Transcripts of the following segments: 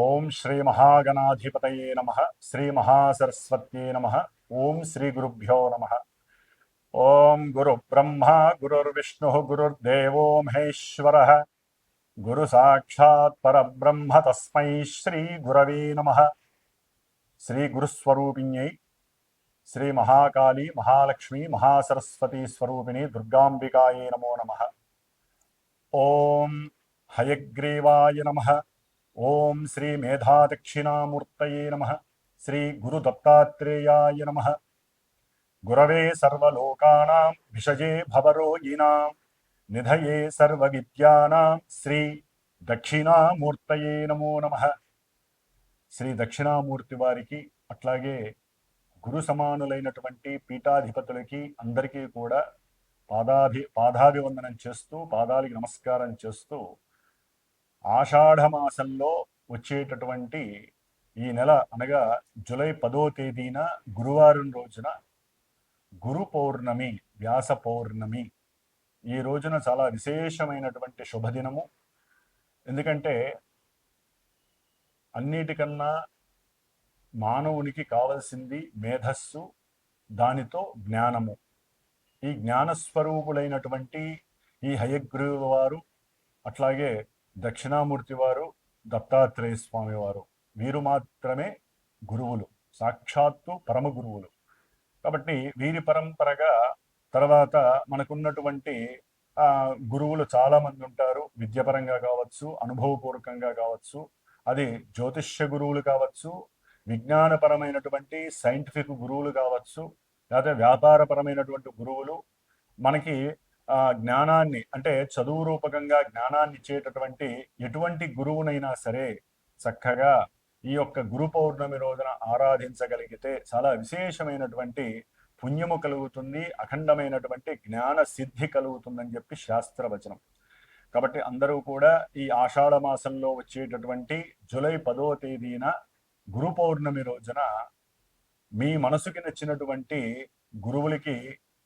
ఓం శ్రీ మహాగణాధిపతయే నమః. శ్రీ మహాసరస్వత్యే నమః. ఓం శ్రీ గురుభ్యో నమః. ఓం గురు బ్రహ్మ గురుర్విష్ణు గురుర్దేవో మహేశ్వరః. గురు సాక్షాత్ పరబ్రహ్మ తస్మై శ్రీ గురవే నమః. శ్రీ గురుస్వరూపిణ్యై శ్రీ మహాకాళీ మహాలక్ష్మి మహాసరస్వతి స్వరూపిణి దుర్గాంబికాయే నమో నమః. ఓం హయగ్రీవాయ నమః. ఓం శ్రీ మేధాదక్షిణామూర్తయే నమః. శ్రీ గురు దత్తాత్రేయాయ నమః. గురవే సర్వలోకానాం విషజే భవరోగిణాం నిధయే సర్వవిద్యానాం శ్రీ దక్షిణామూర్తయే నమో నమః. శ్రీ దక్షిణామూర్తి వారికి అట్లాగే గురు సమానులైనటువంటి పీఠాధిపతులకి అందరికీ కూడా పాదాభివందనం చేస్తూ పాదాలకి నమస్కారం చేస్తూ ఆషాఢమాసంలో వచ్చేటటువంటి ఈ నెల అనగా జూలై 10వ తేదీన గురువారం రోజున గురు పౌర్ణమి, వ్యాస పౌర్ణమి. ఈ రోజున చాలా విశేషమైనటువంటి శుభదినము. ఎందుకంటే అన్నిటికన్నా మానవునికి కావలసింది మేధస్సు, దానితో జ్ఞానము. ఈ జ్ఞానస్వరూపులైనటువంటి ఈ హయగ్రీవ వారు, అట్లాగే దక్షిణామూర్తి వారు, దత్తాత్రేయ స్వామి వారు, వీరు మాత్రమే గురువులు, సాక్షాత్తు పరమ గురువులు. కాబట్టి వీరి పరంపరగా తర్వాత మనకున్నటువంటి గురువులు చాలామంది ఉంటారు. విద్యాపరంగా కావచ్చు, అనుభవపూర్వకంగా కావచ్చు, అది జ్యోతిష్య గురువులు కావచ్చు, విజ్ఞానపరమైనటువంటి సైంటిఫిక్ గురువులు కావచ్చు, లేదా వ్యాపారపరమైనటువంటి గురువులు. మనకి జ్ఞానాన్ని అంటే చదువు రూపకంగా జ్ఞానాన్ని ఇచ్చేటటువంటి ఎటువంటి గురువునైనా సరే చక్కగా ఈ యొక్క గురు పౌర్ణమి రోజున ఆరాధించగలిగితే చాలా విశేషమైనటువంటి పుణ్యము కలుగుతుంది, అఖండమైనటువంటి జ్ఞాన సిద్ధి కలుగుతుందని చెప్పి శాస్త్రవచనం. కాబట్టి అందరూ కూడా ఈ ఆషాఢ మాసంలో వచ్చేటటువంటి జూలై 10వ తేదీన గురు పౌర్ణమి రోజున మీ మనసుకి నచ్చినటువంటి గురువులకి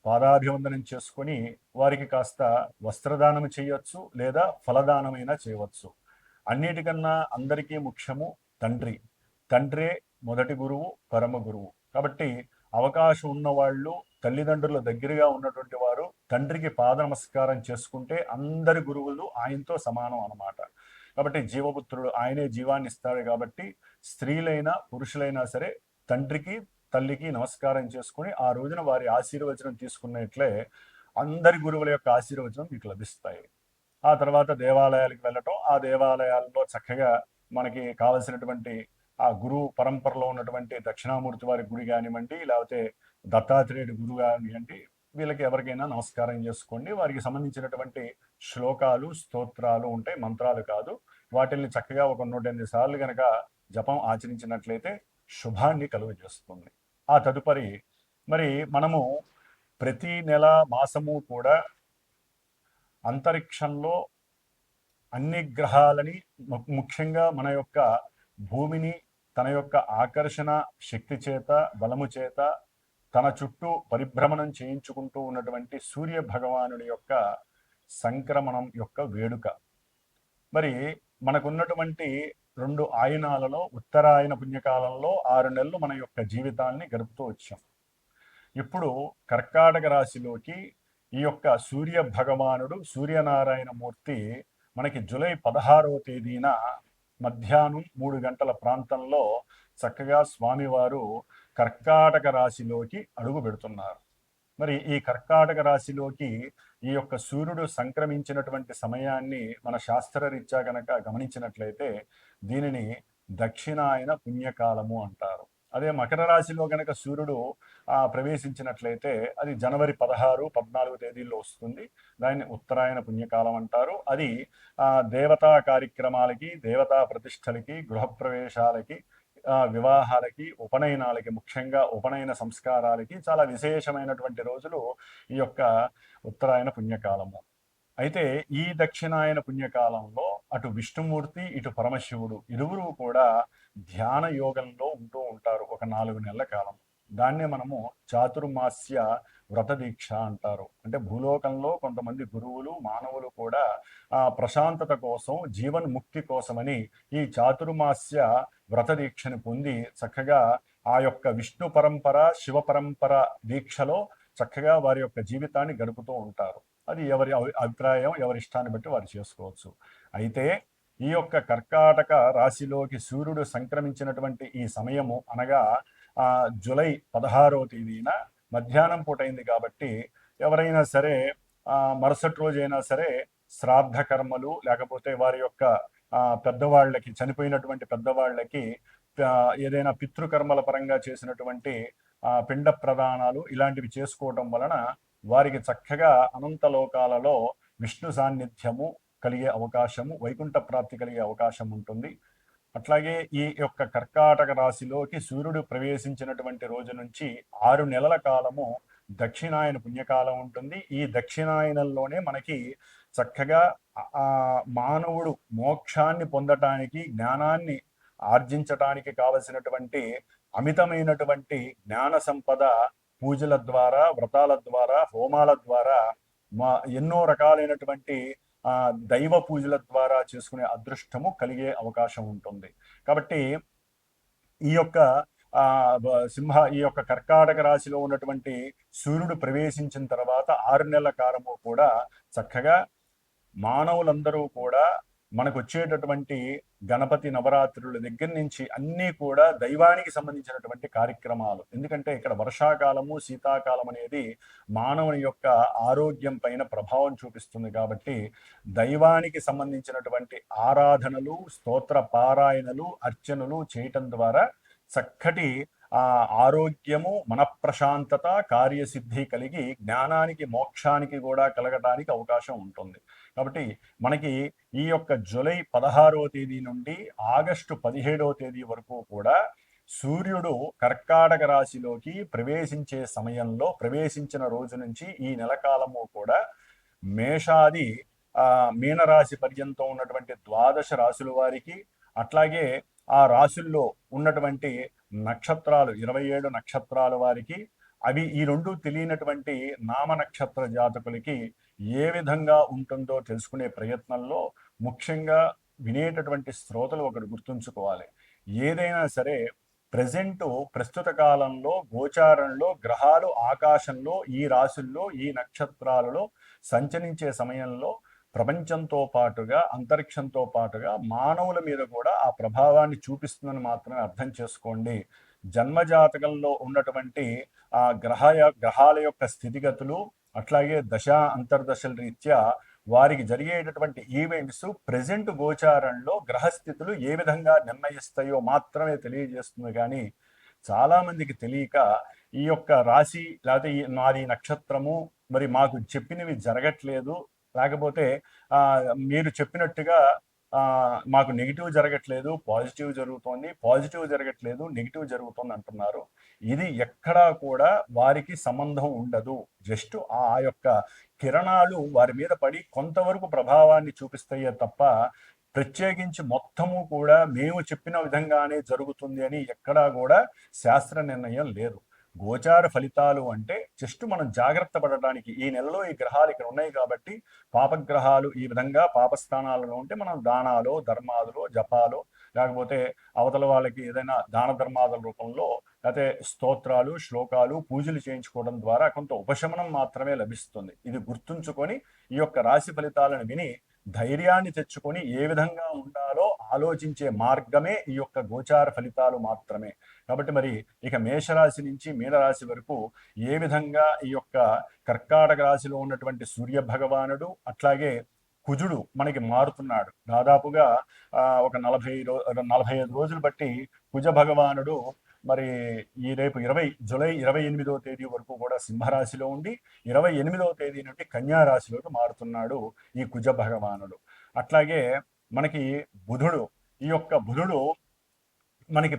పాదాభివందనం చేసుకొని వారికి కాస్త వస్త్రదానం చేయవచ్చు, లేదా ఫలదానమైనా చేయవచ్చు. అన్నిటికన్నా అందరికీ ముఖ్యము తండ్రి. తండ్రే మొదటి గురువు, పరమ గురువు. కాబట్టి అవకాశం ఉన్నవాళ్ళు, తల్లిదండ్రుల దగ్గరగా ఉన్నటువంటి వారు తండ్రికి పాద నమస్కారం చేసుకుంటే అందరి గురువులు ఆయనతో సమానం అన్నమాట. కాబట్టి జీవపుత్రుడు ఆయనే జీవాన్ని ఇస్తాడు. కాబట్టి స్త్రీలైనా పురుషులైనా సరే తండ్రికి తల్లికి నమస్కారం చేసుకుని ఆ రోజున వారి ఆశీర్వచనం తీసుకున్నట్లే అందరి గురువుల యొక్క ఆశీర్వచనం మీకు లభిస్తాయి. ఆ తర్వాత దేవాలయాలకు వెళ్ళటం, ఆ దేవాలయాల్లో చక్కగా మనకి కావలసినటువంటి ఆ గురువు పరంపరలో ఉన్నటువంటి దక్షిణామూర్తి వారి గుడి కానివ్వండి, లేకపోతే దత్తాత్రేయుడి గురువు కానివ్వండి, వీళ్ళకి ఎవరికైనా నమస్కారం చేసుకోండి. వారికి సంబంధించినటువంటి శ్లోకాలు, స్తోత్రాలు ఉంటాయి, మంత్రాలు కాదు. వాటిల్ని చక్కగా ఒక 108 సార్లు కనుక జపం ఆచరించినట్లయితే శుభాన్ని కలుగజేస్తుంది. ఆ తదుపరి మరి మనము ప్రతి నెల మాసము కూడా అంతరిక్షంలో అన్ని గ్రహాలని, ముఖ్యంగా మన యొక్క భూమిని తన యొక్క ఆకర్షణ శక్తి చేత, బలము చేత తన చుట్టూ పరిభ్రమణం చేయించుకుంటూ ఉన్నటువంటి సూర్య భగవానుడి యొక్క సంక్రమణం యొక్క వేడుక. మరి మనకున్నటువంటి 2 ఆయనాలలో ఉత్తరాయణ పుణ్యకాలంలో 6 నెలలు మన యొక్క జీవితాన్ని గడుపుతూ వచ్చాం. ఇప్పుడు కర్కాటక రాశిలోకి ఈ యొక్క సూర్య భగవానుడు, సూర్యనారాయణ మూర్తి మనకి జూలై 16వ తేదీన మధ్యాహ్నం 3 గంటల ప్రాంతంలో చక్కగా స్వామివారు కర్కాటక రాశిలోకి అడుగు పెడుతున్నారు. మరి ఈ కర్కాటక రాశిలోకి ఈ యొక్క సూర్యుడు సంక్రమించినటువంటి సమయాన్ని మన శాస్త్రరీత్యా కనుక గమనించినట్లయితే దీనిని దక్షిణాయన పుణ్యకాలము అంటారు. అదే మకర రాశిలో కనుక సూర్యుడు ప్రవేశించినట్లయితే అది జనవరి 16, 14 తేదీల్లో వస్తుంది. దాన్ని ఉత్తరాయణ పుణ్యకాలం అంటారు. అది దేవతా కార్యక్రమాలకి, దేవతా ప్రతిష్టలకి, గృహప్రవేశాలకి, వివాహాలకి, ఉపనయనాలకి, ముఖ్యంగా ఉపనయన సంస్కారాలకి చాలా విశేషమైనటువంటి రోజులు ఈ యొక్క ఉత్తరాయణ పుణ్యకాలము. అయితే ఈ దక్షిణాయన పుణ్యకాలంలో అటు విష్ణుమూర్తి, ఇటు పరమశివుడు ఇరువురు కూడా ధ్యాన యోగంలో ఉంటూ ఉంటారు ఒక 4 నెలల కాలం. దాన్నే మనము చాతుర్మాస్య వ్రత దీక్ష అంటారు. అంటే భూలోకంలో కొంతమంది గురువులు మానవులు కూడా ప్రశాంతత కోసం జీవన్ముక్తి కోసమని ఈ చాతుర్మాస్య వ్రత దీక్షని పొంది చక్కగా ఆ యొక్క విష్ణు పరంపర శివ పరంపర దీక్షలో చక్కగా వారి యొక్క జీవితాన్ని గడుపుతూ ఉంటారు. అది ఎవరి అభిప్రాయం, ఎవరి ఇష్టాన్ని బట్టి వారు చేసుకోవచ్చు. అయితే ఈ యొక్క కర్కాటక రాశిలోకి సూర్యుడు సంక్రమించినటువంటి ఈ సమయము అనగా జూలై 16వ తేదీన మధ్యాహ్నం పూట అయింది కాబట్టి ఎవరైనా సరే మరుసటి రోజైనా సరే శ్రాద్ధ కర్మలు లేకపోతే వారి యొక్క పెద్దవాళ్ళకి చనిపోయినటువంటి పెద్దవాళ్ళకి ఏదైనా పితృకర్మల పరంగా చేసినటువంటి పిండ ప్రదానాలు ఇలాంటివి చేసుకోవటం వలన వారికి చక్కగా అనంత లోకాలలో విష్ణు సాన్నిధ్యము కలిగే అవకాశము, వైకుంఠ ప్రాప్తి కలిగే అవకాశం ఉంటుంది. అట్లాగే ఈ యొక్క కర్కాటక రాశిలోకి సూర్యుడు ప్రవేశించినటువంటి రోజు నుంచి 6 నెలల కాలము దక్షిణాయన పుణ్యకాలం ఉంటుంది. ఈ దక్షిణాయనంలోనే మనకి చక్కగా మానవుడు మోక్షాన్ని పొందటానికి, జ్ఞానాన్ని ఆర్జించటానికి కావలసినటువంటి అమితమైనటువంటి జ్ఞాన సంపద పూజల ద్వారా, వ్రతాల ద్వారా, హోమాల ద్వారా, ఎన్నో రకాలైనటువంటి దైవ పూజల ద్వారా చేసుకునే అదృష్టము కలిగే అవకాశం ఉంటుంది. కాబట్టి ఈ యొక్క ఈ యొక్క కర్కాటక రాశిలో ఉన్నటువంటి సూర్యుడు ప్రవేశించిన తర్వాత 6 నెలల కాలము కూడా చక్కగా మానవులందరూ కూడా మనకు వచ్చేటటువంటి గణపతి నవరాత్రుల దగ్గర నుంచి అన్నీ కూడా దైవానికి సంబంధించినటువంటి కార్యక్రమాలు. ఎందుకంటే ఇక్కడ వర్షాకాలము, శీతాకాలం అనేది మానవుని యొక్క ఆరోగ్యం పైన ప్రభావం చూపిస్తుంది కాబట్టి దైవానికి సంబంధించినటువంటి ఆరాధనలు, స్తోత్ర పారాయణలు, అర్చనలు చేయటం ద్వారా చక్కటి ఆరోగ్యము, మనఃప్రశాంతత, కార్యసిద్ధి కలిగి జ్ఞానానికి, మోక్షానికి కూడా కలగడానికి అవకాశం ఉంటుంది. కాబట్టి మనకి ఈ యొక్క జూలై 16వ తేదీ నుండి ఆగస్టు 17వ తేదీ వరకు కూడా సూర్యుడు కర్కాటక రాశిలోకి ప్రవేశించే సమయంలో, ప్రవేశించిన రోజు నుంచి ఈ నెల కాలము కూడా మేషాది మీనరాశి పర్యంతం ఉన్నటువంటి 12 రాశుల వారికి, అట్లాగే ఆ రాశుల్లో ఉన్నటువంటి నక్షత్రాలు 27 నక్షత్రాల వారికి, అవి ఈ రెండు తెలియనటువంటి నామ నక్షత్ర జాతకులకి ఏ విధంగా ఉంటుందో తెలుసుకునే ప్రయత్నంలో ముఖ్యంగా వినేటటువంటి శ్రోతలు ఒకటి గుర్తుంచుకోవాలి. ఏదైనా సరే ప్రస్తుత కాలంలో గోచారంలో గ్రహాలు ఆకాశంలో ఈ రాశుల్లో ఈ నక్షత్రాలలో సంచరించే సమయంలో ప్రపంచంతో పాటుగా, అంతరిక్షంతో పాటుగా మానవుల మీద కూడా ఆ ప్రభావాన్ని చూపిస్తుందని మాత్రమే అర్థం చేసుకోండి. జన్మజాతకంలో ఉన్నటువంటి ఆ గ్రహాల యొక్క స్థితిగతులు, అట్లాగే అంతర్దశల రీత్యా వారికి జరిగేటటువంటి ఈవెంట్స్ ప్రెజెంట్ గోచారంలో గ్రహస్థితులు ఏ విధంగా నిర్ణయిస్తాయో మాత్రమే తెలియజేస్తుంది. కానీ చాలామందికి తెలియక ఈ యొక్క రాశి లేకపోతే నాది నక్షత్రము మరి మాకు చెప్పినవి జరగట్లేదు, లేకపోతే మీరు చెప్పినట్టుగా మాకు నెగిటివ్ జరగట్లేదు, పాజిటివ్ జరుగుతోంది, పాజిటివ్ జరగట్లేదు, నెగిటివ్ జరుగుతుంది అంటున్నారు. ఇది ఎక్కడా కూడా వారికి సంబంధం ఉండదు. జస్ట్ ఆ యొక్క కిరణాలు వారి మీద పడి కొంతవరకు ప్రభావాన్ని చూపిస్తాయే తప్ప ప్రత్యేకించి మొత్తము కూడా మేము చెప్పిన విధంగానే జరుగుతుంది అని ఎక్కడా కూడా శాస్త్ర నిర్ణయం లేదు. గోచార ఫలితాలు అంటే జస్ట్ మనం జాగ్రత్త పడడానికి ఈ నెలలో ఈ గ్రహాలు ఇక్కడ ఉన్నాయి కాబట్టి పాపగ్రహాలు ఈ విధంగా పాపస్థానాలలో ఉంటే మనం దానాలు, ధర్మాదులు, జపాలు, లేకపోతే అవతల వాళ్ళకి ఏదైనా దాన ధర్మాదుల రూపంలో లేకపోతే స్తోత్రాలు, శ్లోకాలు, పూజలు చేయించుకోవడం ద్వారా కొంత ఉపశమనం మాత్రమే లభిస్తుంది. ఇది గుర్తుంచుకొని ఈ యొక్క రాశి ఫలితాలను విని ధైర్యాన్ని తెచ్చుకొని ఏ విధంగా ఉండాలో ఆలోచించే మార్గమే ఈ యొక్క గోచార ఫలితాలు మాత్రమే. కాబట్టి మరి ఇక మేషరాశి నుంచి మీనరాశి వరకు ఏ విధంగా ఈ యొక్క కర్కాటక రాశిలో ఉన్నటువంటి సూర్య భగవానుడు అట్లాగే కుజుడు మనకి మారుతున్నాడు. దాదాపుగా ఒక 45 రోజులు బట్టి కుజ భగవానుడు మరి ఈ రేపు జూలై 28వ తేదీ వరకు కూడా సింహరాశిలో ఉండి 28వ తేదీ నుండి కన్యా రాశిలోకి మారుతున్నాడు ఈ కుజ భగవానుడు. అట్లాగే మనకి బుధుడు, ఈ యొక్క బుధుడు మనకి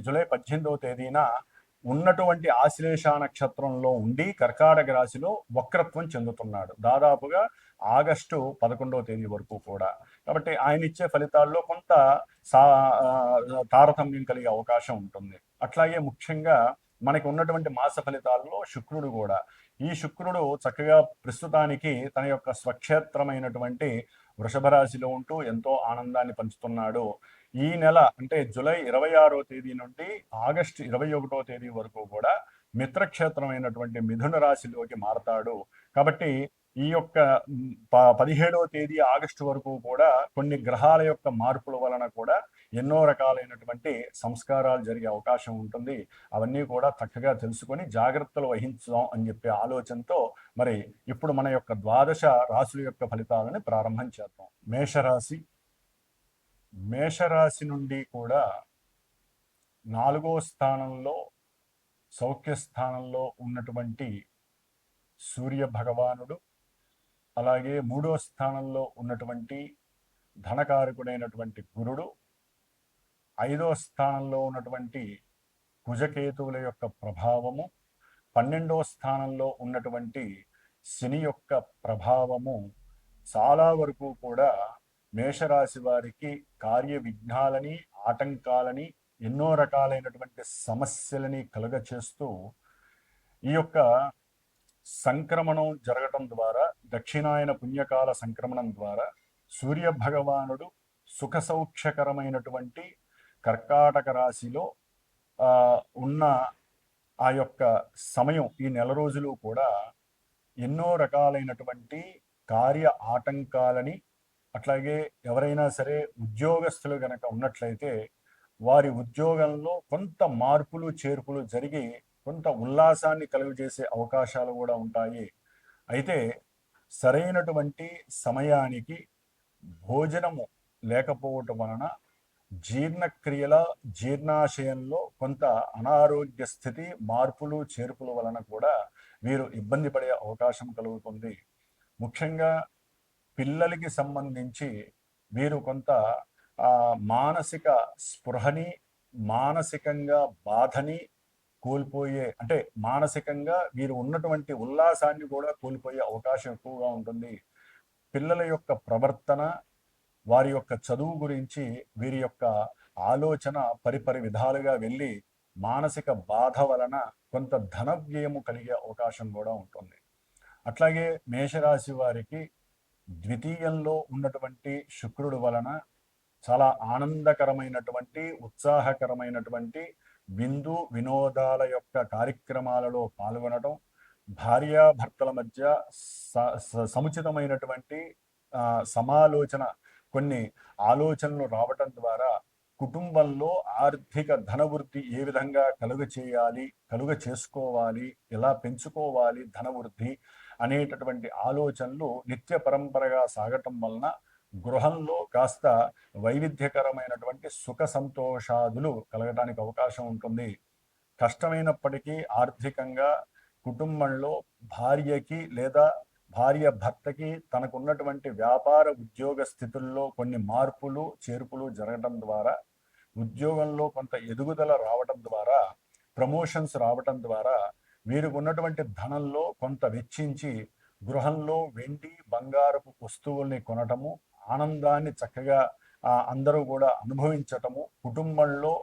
జూలై 18వ తేదీన ఉన్నటువంటి ఆశ్లేష నక్షత్రంలో ఉండి కర్కాటక రాశిలో వక్రత్వం చెందుతున్నాడు దాదాపుగా ఆగస్టు 11వ తేదీ వరకు కూడా. కాబట్టి ఆయన ఇచ్చే ఫలితాల్లో కొంత తారతమ్యం కలిగే అవకాశం ఉంటుంది. అట్లాగే ముఖ్యంగా మనకి ఉన్నటువంటి మాస ఫలితాల్లో శుక్రుడు కూడా ఈ శుక్రుడు చక్కగా ప్రస్తుతానికి తన యొక్క స్వక్షేత్రమైనటువంటి వృషభ రాశిలో ఉంటూ ఎంతో ఆనందాన్ని పంచుతున్నాడు. ఈ నెల అంటే జూలై 26వ తేదీ నుండి ఆగస్టు 21వ తేదీ వరకు కూడా మిత్రక్షేత్రమైనటువంటి మిథున రాశిలోకి మారతాడు. కాబట్టి ఈ యొక్క 17వ తేదీ ఆగస్టు వరకు కూడా కొన్ని గ్రహాల యొక్క మార్పుల వలన కూడా ఎన్నో రకాలైనటువంటి సంస్కారాలు జరిగే అవకాశం ఉంటుంది. అవన్నీ కూడా చక్కగా తెలుసుకొని జాగ్రత్తలు వహించుదాం అని చెప్పే ఆలోచనతో మరి ఇప్పుడు మన యొక్క ద్వాదశ రాశుల యొక్క ఫలితాలను ప్రారంభం చేద్దాం. మేషరాశి. మేషరాశి నుండి కూడా 4వ స్థానంలో సౌఖ్య స్థానంలో ఉన్నటువంటి సూర్య భగవానుడు, అలాగే 3వ స్థానంలో ఉన్నటువంటి ధనకారకుడైనటువంటి గురుడు, 5వ స్థానంలో ఉన్నటువంటి కుజకేతువుల యొక్క ప్రభావము, 12వ స్థానంలో ఉన్నటువంటి శని యొక్క ప్రభావము చాలా వరకు కూడా మేషరాశి వారికి కార్య విఘ్నాలని, ఆటంకాలని, ఎన్నో రకాలైనటువంటి సమస్యలని కలుగచేస్తూ ఈ యొక్క సంక్రమణం జరగటం ద్వారా, దక్షిణాయన పుణ్యకాల సంక్రమణం ద్వారా సూర్య భగవానుడు సుఖ సౌఖ్యకరమైనటువంటి కర్కాటక రాశిలో ఉన్న ఆ యొక్క సమయం, ఈ నెల రోజులు కూడా ఎన్నో రకాలైనటువంటి కార్య ఆటంకాలని, అట్లాగే ఎవరైనా సరే ఉద్యోగస్తులు గనక ఉన్నట్లయితే వారి ఉద్యోగంలో కొంత మార్పులు చేర్పులు జరిగి కొంత ఉల్లాసాన్ని కలుగజేసే అవకాశాలు కూడా ఉంటాయి. అయితే సరైనటువంటి సమయానికి భోజనము లేకపోవటం వలన జీర్ణక్రియల జీర్ణాశయంలో కొంత అనారోగ్య స్థితి, మార్పులు చేర్పుల వలన కూడా వీరు ఇబ్బంది పడే అవకాశం కలుగుతుంది. ముఖ్యంగా పిల్లలకి సంబంధించి వీరు కొంత మానసిక స్పృహని, మానసికంగా బాధని కోల్పోయే, అంటే మానసికంగా వీరు ఉన్నటువంటి ఉల్లాసాన్ని కూడా కోల్పోయే అవకాశం ఎక్కువగా ఉంటుంది. పిల్లల యొక్క ప్రవర్తన, వారి యొక్క చదువు గురించి వీరి యొక్క ఆలోచన పరిపరి విధాలుగా వెళ్ళి మానసిక బాధ వలన కొంత ధన వ్యయము కలిగే అవకాశం కూడా ఉంటుంది. అట్లాగే మేషరాశి వారికి ద్వితీయంలో ఉన్నటువంటి శుక్రుడు వలన చాలా ఆనందకరమైనటువంటి, ఉత్సాహకరమైనటువంటి విందు వినోదాల యొక్క కార్యక్రమాలలో పాల్గొనడం, భార్యాభర్తల మధ్య సముచితమైనటువంటి సమాలోచన, కొన్ని ఆలోచనలు రావటం ద్వారా కుటుంబంలో ఆర్థిక ధనవృద్ధి ఏ విధంగా కలుగ చేసుకోవాలి, ఎలా పెంచుకోవాలి ధనవృద్ధి అనేటటువంటి ఆలోచనలు నిత్య పరంపరగా సాగటం వలన గృహంలో కాస్త వైవిధ్యకరమైనటువంటి సుఖ సంతోషాదులు కలగడానికి అవకాశం ఉంటుంది. కష్టమైనప్పటికీ ఆర్థికంగా కుటుంబంలో భార్యకి లేదా భార్య భర్తకి తనకున్నటువంటి వ్యాపార ఉద్యోగ స్థితుల్లో కొన్ని మార్పులు చేర్పులు జరగడం ద్వారా, ఉద్యోగంలో కొంత ఎదుగుదల రావడం ద్వారా, ప్రమోషన్స్ రావటం ద్వారా వీరికి ఉన్నటువంటి ధనంలో కొంత వెచ్చించి గృహంలో వెండి బంగారపు వస్తువుల్ని కొనటము, ఆనందాన్ని చక్కగా అందరూ కూడా అనుభవించటము, కుటుంబంలో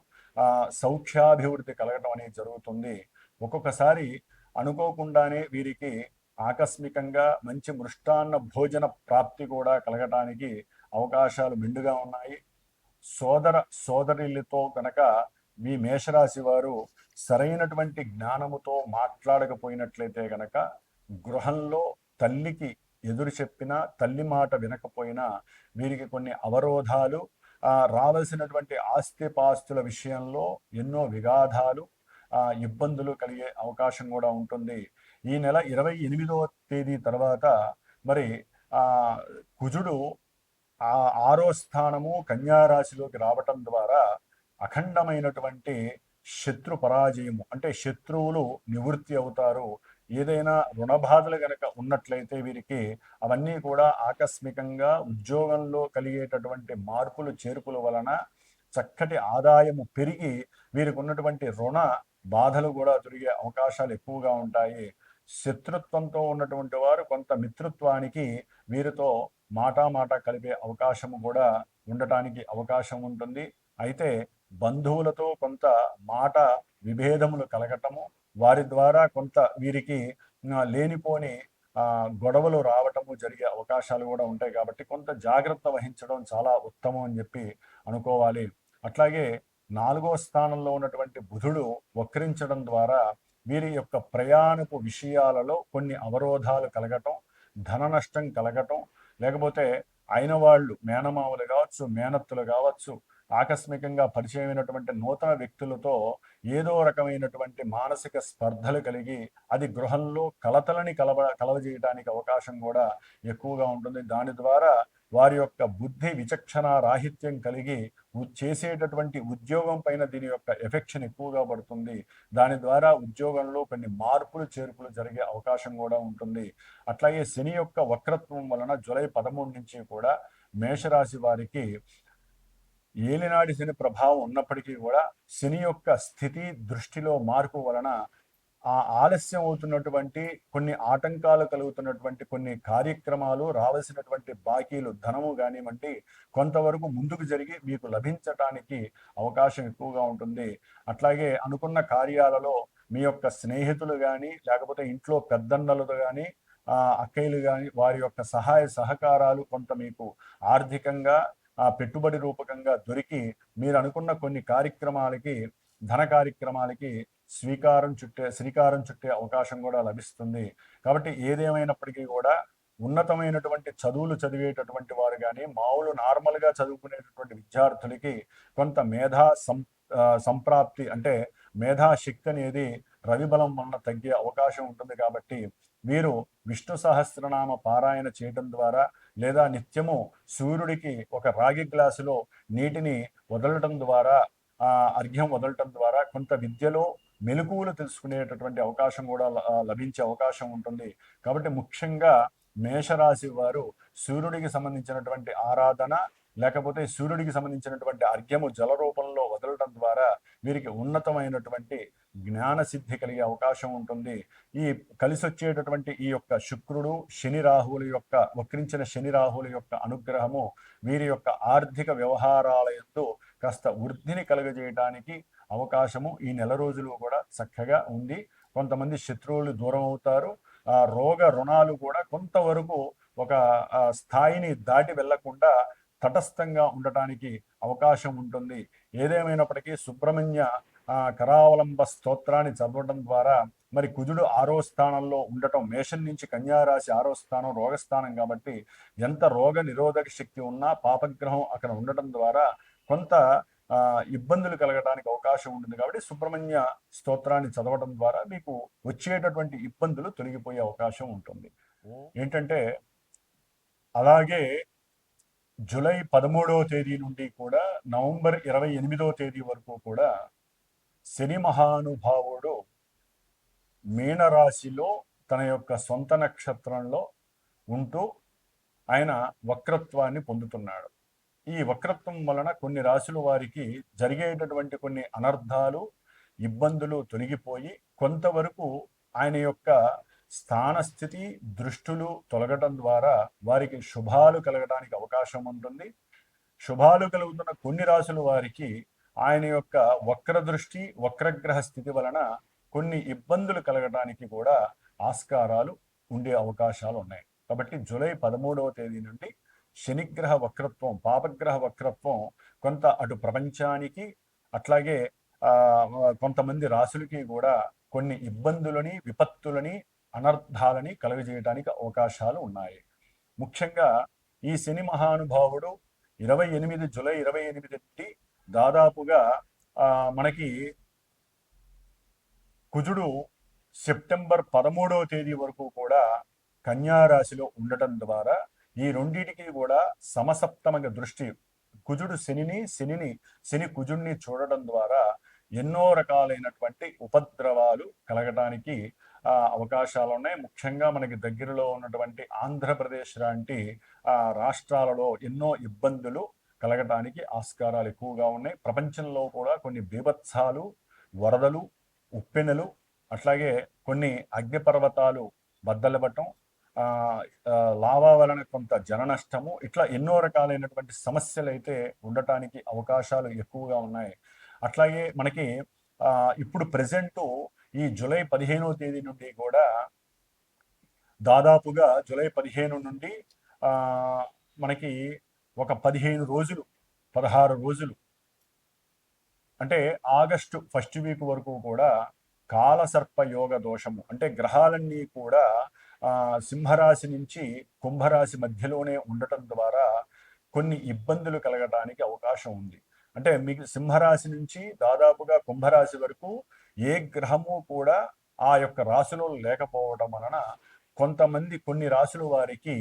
సౌఖ్యాభివృద్ధి కలగటం అనేది జరుగుతుంది. ఒక్కొక్కసారి అనుకోకుండానే వీరికి ఆకస్మికంగా మంచి మృష్టాన్న భోజన ప్రాప్తి కూడా కలగటానికి అవకాశాలు మెండుగా ఉన్నాయి. సోదరులతో కనుక మీ మేషరాశి వారు సరైనటువంటి జ్ఞానముతో మాట్లాడకపోయినట్లయితే కనుక గృహంలో తల్లికి ఎదురు చెప్పినా, తల్లి మాట వినకపోయినా వీరికి కొన్ని అవరోధాలు, రావాల్సినటువంటి ఆస్తిపాస్తుల విషయంలో ఎన్నో విఘాతాలు, ఇబ్బందులు కలిగే అవకాశం కూడా ఉంటుంది. ఈ నెల 28వ తేదీ తర్వాత మరి కుజుడు 6వ స్థానము కన్యారాశిలోకి రావటం ద్వారా అఖండమైనటువంటి శత్రు పరాజయము, అంటే శత్రువులు నివృత్తి అవుతారు. ఏదైనా రుణబాధలు గనక ఉన్నట్లయితే వీరికి అవన్నీ కూడా ఆకస్మికంగా ఉద్యోగంలో కలిగేటటువంటి మార్పులు చేర్పుల వలన చక్కటి ఆదాయము పెరిగి వీరికి ఉన్నటువంటి రుణ బాధలు కూడా తొలగే అవకాశాలు ఎక్కువగా ఉంటాయి. శత్రుత్వంతో ఉన్నటువంటి వారు కొంత మిత్రత్వానికి వీరితో మాట కలిపే అవకాశము కూడా ఉండటానికి అవకాశం ఉంటుంది. అయితే బంధువులతో కొంత మాట విభేదములు కలగటము, వారి ద్వారా కొంత వీరికి లేనిపోని గొడవలు రావటము జరిగే అవకాశాలు కూడా ఉంటాయి కాబట్టి కొంత జాగ్రత్త వహించడం చాలా ఉత్తమం అని చెప్పి అనుకోవాలి. అట్లాగే 4వ స్థానంలో ఉన్నటువంటి బుధుడు వక్రించడం ద్వారా వీరి యొక్క ప్రయాణపు విషయాలలో కొన్ని అవరోధాలు కలగటం, ధన నష్టం కలగటం, లేకపోతే అయిన వాళ్ళు మేనమామలు కావచ్చు, మేనత్తులు కావచ్చు, ఆకస్మికంగా పరిచయమైనటువంటి నూతన వ్యక్తులతో ఏదో రకమైనటువంటి మానసిక స్పర్ధలు కలిగి అది గృహంలో కలతలని కలవజేయడానికి అవకాశం కూడా ఎక్కువగా ఉంటుంది. దాని ద్వారా వారి యొక్క బుద్ధి విచక్షణ రాహిత్యం కలిగి చేసేటటువంటి ఉద్యోగం పైన దీని యొక్క ఎఫెక్షన్ ఎక్కువగా పడుతుంది. దాని ద్వారా ఉద్యోగంలో కొన్ని మార్పులు చేర్పులు జరిగే అవకాశం కూడా ఉంటుంది. అట్లాగే శని యొక్క వక్రత్వం వలన జూలై 13 నుంచి కూడా మేషరాశి వారికి ఏలినాడి శని ప్రభావం ఉన్నప్పటికీ కూడా శని యొక్క స్థితి దృష్టిలో మార్పు వలన ఆలస్యం అవుతున్నటువంటి కొన్ని ఆటంకాలు కలుగుతున్నటువంటి కొన్ని కార్యక్రమాలు, రావాల్సినటువంటి బాకీలు, ధనము కానివ్వండి, కొంతవరకు ముందుకు జరిగి మీకు లభించటానికి అవకాశం ఎక్కువగా ఉంటుంది. అట్లాగే అనుకున్న కార్యాలలో మీ యొక్క స్నేహితులు కానీ, లేకపోతే ఇంట్లో పెద్దన్నలతో కానీ, అక్కయ్యలు కానీ, వారి యొక్క సహాయ సహకారాలు కొంత మీకు ఆర్థికంగా పెట్టుబడి రూపకంగా దొరికి మీరు అనుకున్న కొన్ని కార్యక్రమాలకి, ధన కార్యక్రమాలకి శ్రీకారం చుట్టే అవకాశం కూడా లభిస్తుంది. కాబట్టి ఏదేమైనప్పటికీ కూడా ఉన్నతమైనటువంటి చదువులు చదివేటటువంటి వారు కానీ, మామూలు నార్మల్గా చదువుకునేటటువంటి విద్యార్థులకి కొంత సంప్రాప్తి అంటే మేధాశక్తి అనేది రవిబలం వలన తగ్గే అవకాశం ఉంటుంది. కాబట్టి వీరు విష్ణు సహస్రనామ పారాయణ చేయడం ద్వారా, లేదా నిత్యము సూర్యుడికి ఒక రాగి గ్లాసులో నీటిని వదలటం ద్వారా, అర్ఘ్యం వదలటం ద్వారా కొంత విద్యలో మెలకువలు తెలుసుకునేటటువంటి అవకాశం కూడా లభించే అవకాశం ఉంటుంది. కాబట్టి ముఖ్యంగా మేషరాశి వారు సూర్యుడికి సంబంధించినటువంటి ఆరాధన, లేకపోతే సూర్యుడికి సంబంధించినటువంటి అర్ఘ్యము జల రూపంలో వదలడం ద్వారా వీరికి ఉన్నతమైనటువంటి జ్ఞానసిద్ధి కలిగే అవకాశం ఉంటుంది. ఈ కలిసి వచ్చేటటువంటి ఈ యొక్క శుక్రుడు, శని రాహువుల యొక్క వక్రించిన శని రాహువుల యొక్క అనుగ్రహము వీరి యొక్క ఆర్థిక వ్యవహారాల యందు కాస్త వృద్ధిని కలుగజేయడానికి అవకాశము ఈ నెల రోజులు కూడా చక్కగా ఉంది. కొంతమంది శత్రువులు దూరం అవుతారు. రోగ రుణాలు కూడా కొంతవరకు ఒక స్థాయిని దాటి వెళ్లకుండా తటస్థంగా ఉండటానికి అవకాశం ఉంటుంది. ఏదేమైనప్పటికీ సుబ్రహ్మణ్య కరావలంబ స్తోత్రాన్ని చదవడం ద్వారా, మరి కుజుడు 6వ స్థానంలో ఉండటం, మేషం నుంచి కన్యారాశి 6వ స్థానం రోగస్థానం కాబట్టి ఎంత రోగ నిరోధక శక్తి ఉన్నా పాపగ్రహం అక్కడ ఉండటం ద్వారా కొంత ఇబ్బందులు కలగడానికి అవకాశం ఉంటుంది. కాబట్టి సుబ్రహ్మణ్య స్తోత్రాన్ని చదవడం ద్వారా మీకు వచ్చేటటువంటి ఇబ్బందులు తొలగిపోయే అవకాశం ఉంటుంది. ఏంటంటే అలాగే జూలై 13వ తేదీ నుండి కూడా నవంబర్ 28వ తేదీ వరకు కూడా శని మహానుభావుడు మీనరాశిలో తన యొక్క సొంత నక్షత్రంలో ఉంటూ ఆయన వక్రత్వాన్ని పొందుతున్నాడు. ఈ వక్రత్వం వలన కొన్ని రాశుల వారికి జరిగేటటువంటి కొన్ని అనర్థాలు, ఇబ్బందులు తొలగిపోయి కొంతవరకు ఆయన యొక్క స్థానస్థితి దృష్టులు తొలగటం ద్వారా వారికి శుభాలు కలగడానికి అవకాశం ఉంటుంది. శుభాలు కలుగుతున్న కొన్ని రాశుల వారికి ఆయన యొక్క వక్ర దృష్టి, వక్రగ్రహ స్థితి వలన కొన్ని ఇబ్బందులు కలగడానికి కూడా ఆస్కారాలు ఉండే అవకాశాలు ఉన్నాయి. కాబట్టి జూలై 13వ తేదీ నుండి శనిగ్రహ వక్రత్వం, పాపగ్రహ వక్రత్వం కొంత అటు ప్రపంచానికి, అట్లాగే కొంతమంది రాశులకి కూడా కొన్ని ఇబ్బందులని, విపత్తులని, అనర్థాలని కలుగజేయడానికి అవకాశాలు ఉన్నాయి. ముఖ్యంగా ఈ శని మహానుభావుడు జూలై 28 నుండి దాదాపుగా మనకి కుజుడు సెప్టెంబర్ 13వ తేదీ వరకు కూడా కన్యారాశిలో ఉండటం ద్వారా ఈ రెండింటికి కూడా సమసప్తమగ దృష్టి, కుజుడు శని కుజుడిని చూడడం ద్వారా ఎన్నో రకాలైనటువంటి ఉపద్రవాలు కలగడానికి అవకాశాలు ఉన్నాయి. ముఖ్యంగా మనకి దగ్గరలో ఉన్నటువంటి ఆంధ్రప్రదేశ్ లాంటి రాష్ట్రాలలో ఎన్నో ఇబ్బందులు కలగటానికి ఆస్కారాలు ఎక్కువగా ఉన్నాయి. ప్రపంచంలో కూడా కొన్ని బీభత్సాలు, వరదలు, ఉప్పెనలు, అట్లాగే కొన్ని అగ్నిపర్వతాలు బద్దలపడటం, లావా వలన కొంత జన నష్టము, ఇట్లా ఎన్నో రకాలైనటువంటి సమస్యలు అయితే ఉండటానికి అవకాశాలు ఎక్కువగా ఉన్నాయి. అట్లాగే మనకి ఇప్పుడు ప్రెజెంటు ఈ జూలై 15వ తేదీ నుండి కూడా దాదాపుగా జూలై 15 నుండి మనకి ఒక 15 రోజులు 16 రోజులు అంటే ఆగస్టు ఫస్ట్ వీక్ వరకు కూడా కాలసర్ప యోగ దోషము అంటే గ్రహాలన్నీ కూడా సింహరాశి నుంచి కుంభరాశి మధ్యలోనే ఉండటం ద్వారా కొన్ని ఇబ్బందులు కలగడానికి అవకాశం ఉంది. అంటే మీకు సింహరాశి నుంచి దాదాపుగా కుంభరాశి వరకు ఏ గ్రహము కూడా ఆ యొక్క రాశిలో లేకపోవడం వలన కొంతమంది కొన్ని రాశుల వారికి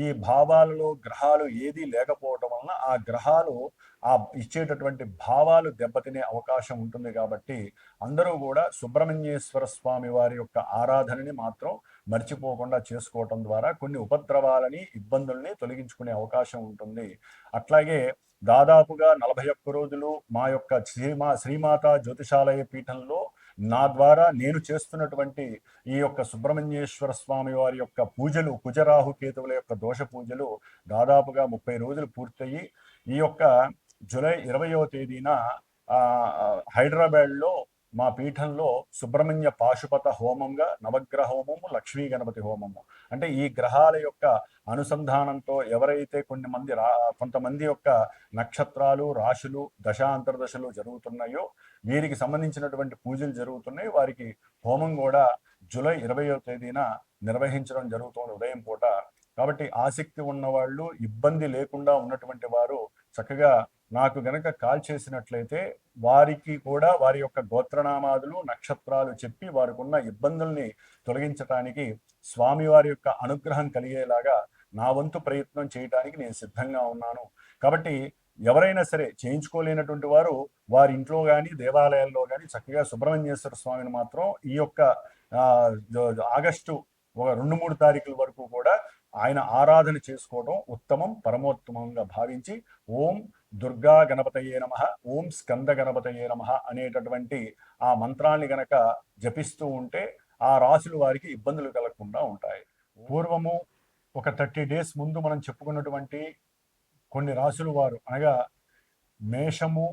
ఈ భావాలలో గ్రహాలు ఏది లేకపోవడం వలన ఆ గ్రహాలు ఆ ఇచ్చేటటువంటి భావాలు దెబ్బతినే అవకాశం ఉంటుంది. కాబట్టి అందరూ కూడా సుబ్రహ్మణ్యేశ్వర స్వామి వారి యొక్క ఆరాధనని మాత్రం మర్చిపోకుండా చేసుకోవటం ద్వారా కొన్ని ఉపద్రవాలని ఇబ్బందుల్ని తొలగించుకునే అవకాశం ఉంటుంది. అట్లాగే దాదాపుగా 41 రోజులు మా యొక్క శ్రీమాత జ్యోతిషాలయ పీఠంలో నా ద్వారా నేను చేస్తున్నటువంటి ఈ యొక్క సుబ్రహ్మణ్యేశ్వర స్వామి వారి యొక్క పూజలు, కుజరాహు కేతువుల యొక్క దోష పూజలు దాదాపుగా 30 రోజులు పూర్తయి ఈ యొక్క జూలై 20వ తేదీన హైదరాబాద్లో మా పీఠంలో సుబ్రహ్మణ్య పాశుపత హోమంగా నవగ్రహ హోమము, లక్ష్మీ గణపతి హోమము అంటే ఈ గ్రహాల యొక్క అనుసంధానంతో ఎవరైతే కొంతమంది యొక్క నక్షత్రాలు, రాశులు, దశాంతర్దశలు జరుగుతున్నాయో వీరికి సంబంధించినటువంటి పూజలు జరుగుతున్నాయి. వారికి హోమం కూడా జూలై 20వ తేదీన నిర్వహించడం జరుగుతుంది ఉదయం పూట. కాబట్టి ఆసక్తి ఉన్నవాళ్ళు, ఇబ్బంది లేకుండా ఉన్నటువంటి వారు చక్కగా నాకు గనక కాల్ చేసినట్లయితే వారికి కూడా వారి యొక్క గోత్రనామాదులు, నక్షత్రాలు చెప్పి వారికి ఉన్న ఇబ్బందుల్ని తొలగించడానికి స్వామివారి యొక్క అనుగ్రహం కలిగేలాగా నా వంతు ప్రయత్నం చేయడానికి నేను సిద్ధంగా ఉన్నాను. కాబట్టి ఎవరైనా సరే చేయించుకోలేనటువంటి వారు వారి ఇంట్లో కానీ దేవాలయాల్లో కానీ చక్కగా సుబ్రహ్మణ్యేశ్వర స్వామిని మాత్రం ఈ యొక్క ఆగస్టు 2-3 తారీఖుల వరకు కూడా ఆయన ఆరాధన చేసుకోవడం ఉత్తమం, పరమోత్తమంగా భావించి ఓం దుర్గా గణపతయే నమః, ఓం స్కంద గణపతయే నమః అనేటటువంటి ఆ మంత్రాన్ని గనక జపిస్తూ ఉంటే ఆ రాశుల వారికి ఇబ్బందులు కలగకుండా ఉంటాయి. పూర్వము ఒక 30 డేస్ ముందు మనం చెప్పుకున్నటువంటి కొన్ని రాశుల వారు అనగా మేషము,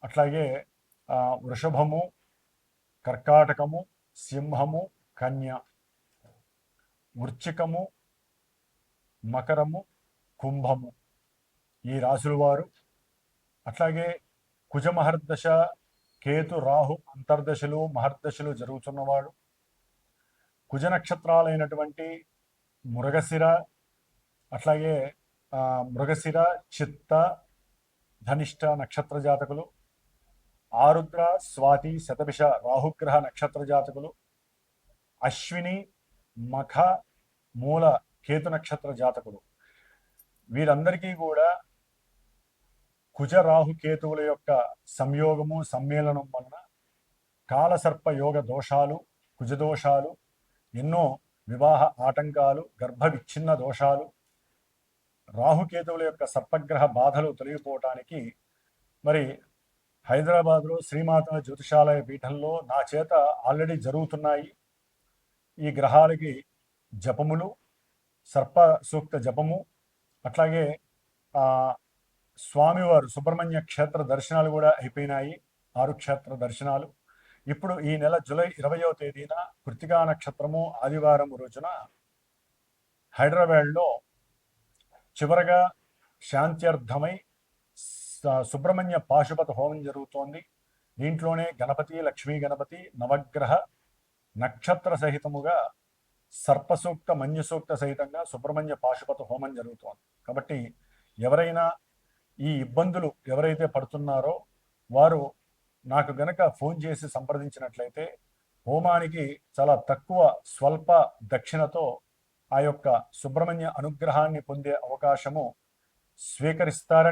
అట్లాగే వృషభము, కర్కాటకము, సింహము, కన్య, వృశ్చికము, మకరము, కుంభము ఈ రాశుల వారు, అట్లాగే కుజ మహర్దశ, కేతు రాహు అంతర్దశలు మహర్దశలు జరుగుతున్నవాడు, కుజ నక్షత్రాలైనటువంటి మృగశిర, అట్లాగే మృగశిర, చిత్త, ధనిష్ట నక్షత్ర జాతకులు, ఆరుద్ర, స్వాతి, శతభిష రాహుగ్రహ నక్షత్ర జాతకులు, అశ్విని, మఖ, మూల కేతు నక్షత్ర జాతకులు వీరందరికీ కూడా కుజ రాహు కేతువుల యొక్క సంయోగము, సమ్మేళనం వలన కాలసర్ప యోగ దోషాలు, కుజదోషాలు, ఎన్నో వివాహ ఆటంకాలు, గర్భ విచ్ఛిన్న దోషాలు, రాహుకేతువుల యొక్క సర్పగ్రహ బాధలు తొలగిపోవటానికి మరి హైదరాబాద్లో శ్రీమాత జ్యోతిషాలయ పీఠంలో నా చేత ఆల్రెడీ జరుగుతున్నాయి. ఈ గ్రహాలకి జపములు, సర్ప సూక్త జపము, అట్లాగే స్వామివారు సుబ్రహ్మణ్య క్షేత్ర దర్శనాలు కూడా అయిపోయినాయి, 6 క్షేత్ర దర్శనాలు. ఇప్పుడు ఈ నెల జూలై 20వ తేదీన కృత్తికా నక్షత్రము ఆదివారం రోజున హైదరాబాద్లో చివరగా శాంత్యర్థమై సుబ్రహ్మణ్య పాశుపత హోమం జరుగుతోంది. దీంట్లోనే గణపతి, లక్ష్మీ గణపతి, నవగ్రహ నక్షత్ర సహితముగా సర్పసూక్త, మన్యసూక్త సహితంగా సుబ్రహ్మణ్య పాశుపత హోమం జరుగుతోంది. కాబట్టి ఎవరైనా ఈ ఇబ్బందులు ఎవరైతే పడుతున్నారో వారు నాకు గనక ఫోన్ చేసి సంప్రదించినట్లయితే హోమానికి చాలా తక్కువ స్వల్ప దక్షిణతో ఆ యొక్క సుబ్రహ్మణ్య అనుగ్రహాన్ని పొందే అవకాశము స్వీకరిస్తారని